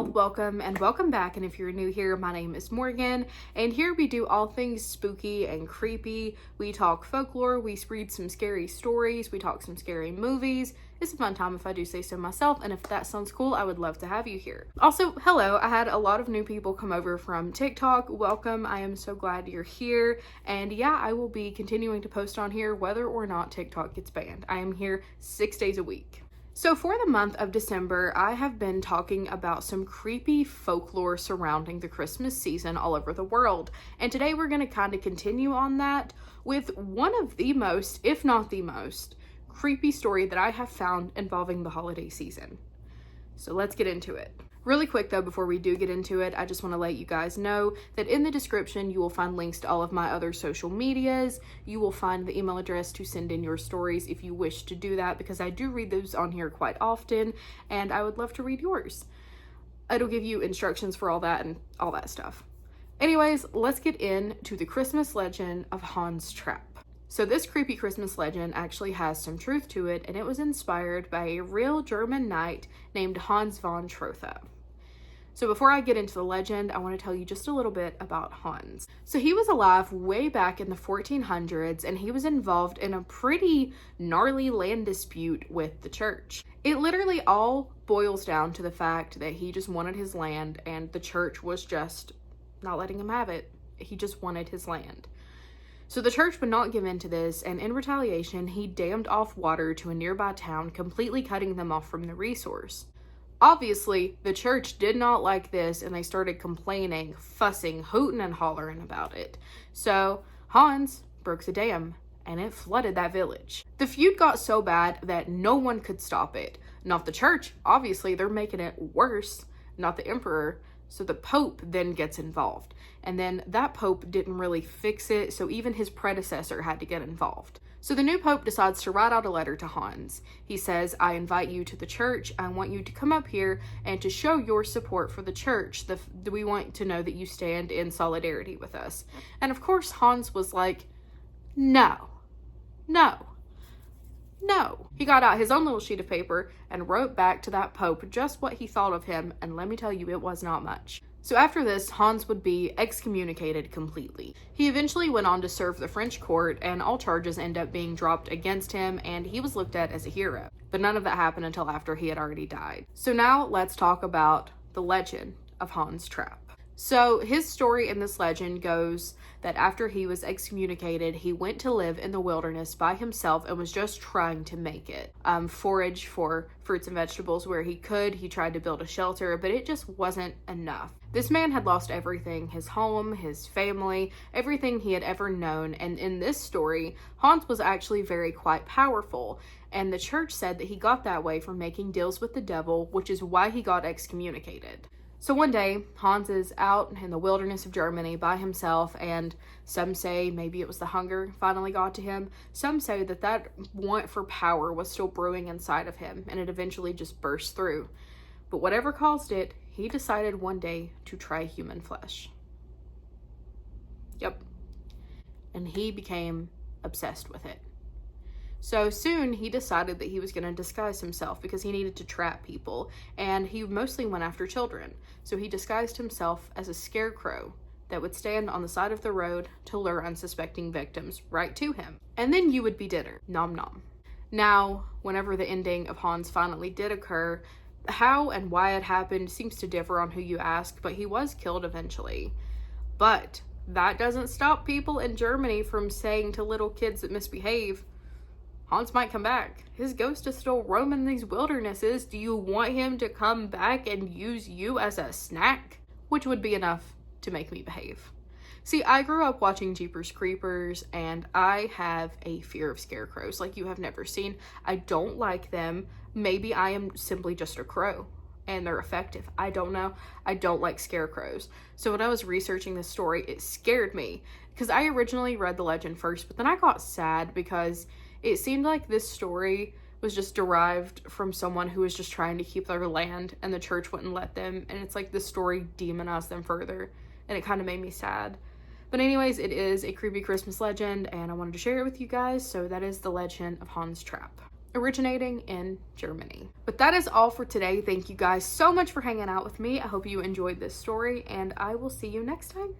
y'all, welcome and welcome back. And if you're new here, my name is Morgan, and here we do all things spooky and creepy. We talk folklore, we read some scary stories, we talk some scary movies. It's a fun time if I do say so myself, and if that sounds cool, I would love to have you here. Also, hello, I had a lot of new people come over from TikTok. Welcome, I am so glad you're here. And yeah, I will be continuing to post on here whether or not TikTok gets banned. I am here 6 days a week. So for the month of December, I have been talking about some creepy folklore surrounding the Christmas season all over the world. And today we're going to kind of continue on that with one of the most, if not the most, creepy story that I have found involving the holiday season. So let's get into it. Really quick though, before we do get into it, I just want to let you guys know that in the description, you will find links to all of my other social medias. You will find the email address to send in your stories if you wish to do that, because I do read those on here quite often, and I would love to read yours. It'll give you instructions for all that and all that stuff. Anyways, let's get into the Christmas legend of Hans Trapp. So this creepy Christmas legend actually has some truth to it, and it was inspired by a real German knight named Hans von Trotha. So before I get into the legend, I want to tell you just a little bit about Hans. So he was alive way back in the 1400s, and he was involved in a pretty gnarly land dispute with the church. It literally all boils down to the fact that he just wanted his land, and the church was just not letting him have it. He just wanted his land. So the church would not give in to this, and in retaliation, he dammed off water to a nearby town, completely cutting them off from the resource. Obviously, the church did not like this, and they started complaining, fussing, hooting and hollering about it. So Hans broke the dam, and it flooded that village. The feud got so bad that no one could stop it. Not the church, obviously, they're making it worse, not the emperor. So the Pope then gets involved, and then that Pope didn't really fix it, so even his predecessor had to get involved. So the new Pope decides to write out a letter to Hans. He says, I invite you to the church. I want you to come up here and to show your support for the church. We want to know that you stand in solidarity with us. And of course, Hans was like, no. He got out his own little sheet of paper and wrote back to that Pope just what he thought of him, and let me tell you, it was not much. So after this, Hans would be excommunicated completely. He eventually went on to serve the French court, and all charges end up being dropped against him, and he was looked at as a hero. But none of that happened until after he had already died. So now let's talk about the legend of Hans Trapp. So his story in this legend goes that after he was excommunicated, he went to live in the wilderness by himself and was just trying to make it. Forage for fruits and vegetables where he could. He tried to build a shelter, but it just wasn't enough. This man had lost everything, his home, his family, everything he had ever known. And in this story, Hans was actually quite powerful. And the church said that he got that way from making deals with the devil, which is why he got excommunicated. So one day, Hans is out in the wilderness of Germany by himself, and some say maybe it was the hunger finally got to him. Some say that want for power was still brewing inside of him, and it eventually just burst through. But whatever caused it, he decided one day to try human flesh. Yep. And he became obsessed with it. So soon he decided that he was going to disguise himself because he needed to trap people, and he mostly went after children. So he disguised himself as a scarecrow that would stand on the side of the road to lure unsuspecting victims right to him. And then you would be dinner. Nom nom. Now, whenever the ending of Hans finally did occur, how and why it happened seems to differ on who you ask, but he was killed eventually. But that doesn't stop people in Germany from saying to little kids that misbehave, Hans might come back. His ghost is still roaming these wildernesses. Do you want him to come back and use you as a snack? Which would be enough to make me behave. See, I grew up watching Jeepers Creepers, and I have a fear of scarecrows like you have never seen. I don't like them. Maybe I am simply just a crow and they're effective. I don't know. I don't like scarecrows. So when I was researching this story, it scared me because I originally read the legend first, but then I got sad because it seemed like this story was just derived from someone who was just trying to keep their land and the church wouldn't let them. And it's like the story demonized them further, and it kind of made me sad. But anyways, it is a creepy Christmas legend, and I wanted to share it with you guys. So that is the legend of Hans Trapp. originating in Germany. But that is all for today. Thank you guys so much for hanging out with me. I hope you enjoyed this story, and I will see you next time.